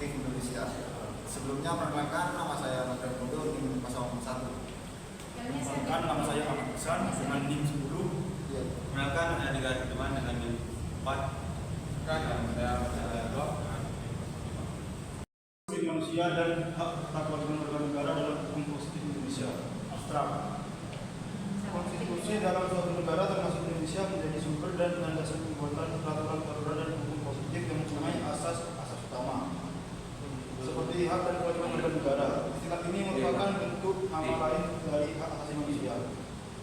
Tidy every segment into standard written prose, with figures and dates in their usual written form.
Positif Indonesia. Sebelumnya perkenalkan, nama saya Notri Bodo NIM 01. Perkenalkan, nama saya Ahmad Hasan dengan NIM 10. Perkenalkan, ada negara teman dengan NIM 4. Nama saya Doa. Manusia dan hak kewarganegaraan warga negara dalam hukum positif Indonesia. Abstrak. Konstitusi dalam suatu negara termasuk Indonesia menjadi sumber dan landasan pembuatan peraturan-peraturan dan hukum positif yang mempunyai asas utama seperti hak dan kewajiban warga negara. Istilah ini merupakan bentuk nama lain dari hak asasi manusia.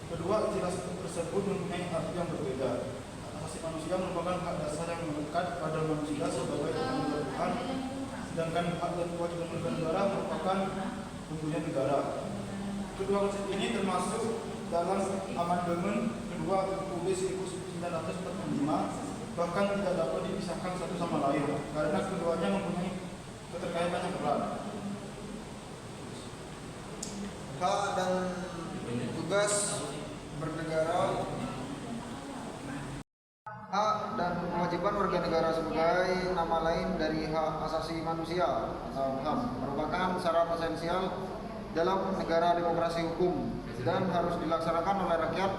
Kedua, istilah tersebut mempunyai arti yang berbeda. Hak asasi manusia merupakan hak dasar yang melekat pada manusia sebagai tanggung jawab Tuhan, sedangkan hak dan kewajiban warga negara merupakan pemberian negara. Kedua konsep ini termasuk dalam amandemen kedua UUD 1945, bahkan tidak dapat dipisahkan satu sama lain karena keduanya mempunyai keterkaitan yang erat. Hak dan tugas bernegara. Hak dan kewajiban warga negara sebagai nama lain dari hak asasi manusia atau HAM merupakan syarat esensial dalam negara demokrasi hukum dan harus dilaksanakan oleh rakyat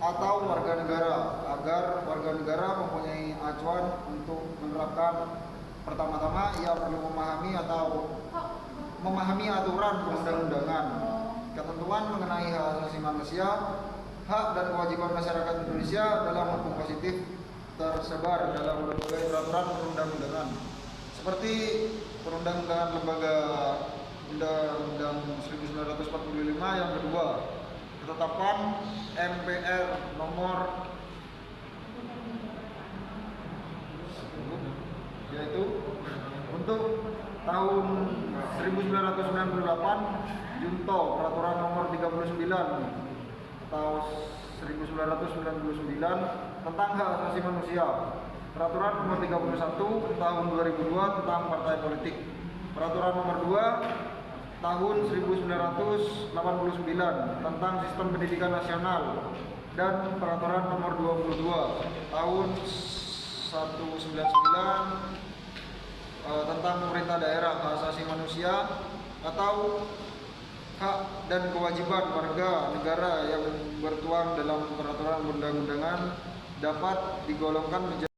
atau warga negara agar warga negara mempunyai acuan untuk menerapkan. Pertama-tama ia perlu memahami aturan perundang-undangan, ketentuan mengenai hak asasi manusia, hak dan kewajiban masyarakat Indonesia dalam hukum positif tersebar dalam berbagai peraturan perundang-undangan seperti Perundang-undangan Lembaga Undang-Undang 1945 yang kedua, ketetapan MPR nomor yaitu untuk tahun 1998 Junto Peraturan nomor 39 tahun 1999 tentang hak asasi manusia, Peraturan nomor 31 tahun 2002 tentang partai politik, Peraturan nomor 2 tahun 1989 tentang sistem pendidikan nasional, dan Peraturan nomor 22 tahun 199 tentang pemerintah daerah hak asasi manusia atau hak dan kewajiban warga negara yang bertuang dalam peraturan perundang-undangan dapat digolongkan menjadi.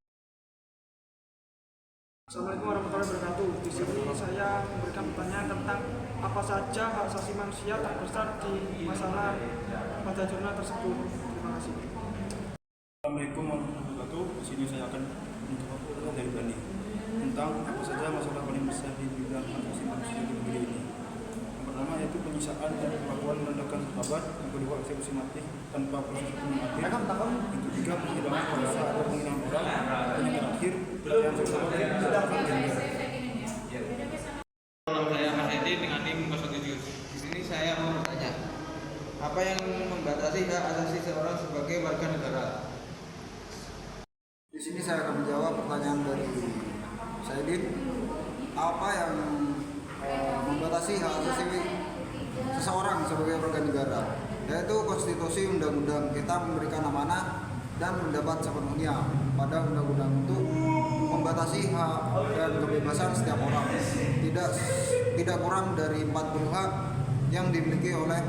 Assalamualaikum warahmatullahi wabarakatuh. Di sini saya memberikan pertanyaan tentang apa saja hak asasi manusia terbesar di masalah pada jurnal tersebut. Terima kasih. Assalamualaikum warahmatullahi wabarakatuh. Di sini saya akan menjawab pertanyaan dari Bani tentang apa saja masalah paling besar di bidang hak asasi manusia di negeri ini. Yang pertama yaitu penyiksaan dan perlakuan merendahkan sahabat. Yang kedua, eksekusi mati tanpa proses hukum yang adil. Yang ketiga, penghilangan kuasa atau penghilangan orang. Dan yang terakhir, yang kedua, tindakan gender. Nama saya Mas Edi dengan NIM 07. Di sini saya mau bertanya, apa yang membatasi hak asasi seorang sebagai warga negara? Di sini saya akan menjawab pertanyaan dari Saidin. Apa yang membatasi hak asasi seseorang sebagai warga negara? Yaitu konstitusi, undang-undang. Kita memberikan amanah dan mendapat sepenuhnya pada undang-undang untuk membatasi hak dan kebebasan setiap orang, tidak kurang dari 40 hak yang dimiliki oleh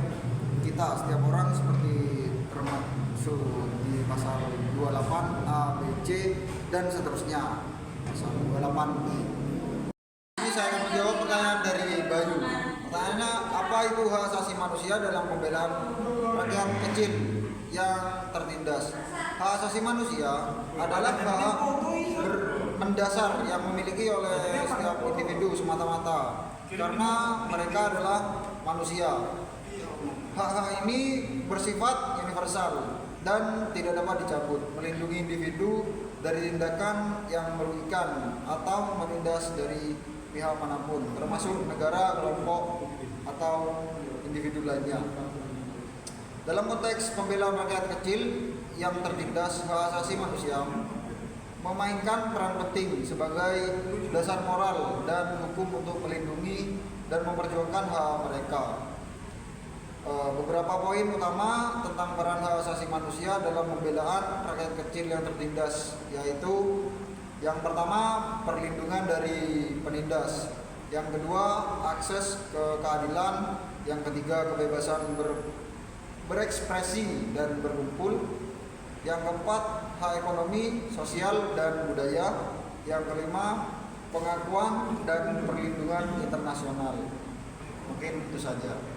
kita setiap orang, seperti termasuk di pasal 28 A, B, C dan seterusnya, pasal 28I. Ini saya akan menjawab pertanyaan dari Bayu. Pertanyaannya, apa itu hak asasi manusia dalam pembelaan rakyat kecil yang tertindas? Hak asasi manusia adalah hak mendasar yang memiliki oleh setiap individu semata-mata karena mereka adalah manusia. Hak-hak ini bersifat universal dan tidak dapat dicabut, melindungi individu dari tindakan yang merugikan atau menindas dari pihak manapun, termasuk negara, kelompok, atau individu lainnya. Dalam konteks pembelaan rakyat kecil yang tertindas, hak asasi manusia memainkan peran penting sebagai dasar moral dan hukum untuk melindungi dan memperjuangkan hak mereka. Beberapa poin utama tentang peran hak asasi manusia dalam pembelaan rakyat kecil yang tertindas, yaitu yang pertama, perlindungan dari penindas. Yang kedua, akses ke keadilan. Yang ketiga, kebebasan berekspresi dan berkumpul. Yang keempat, hak ekonomi, sosial, dan budaya. Yang kelima, pengakuan dan perlindungan internasional. Mungkin itu saja.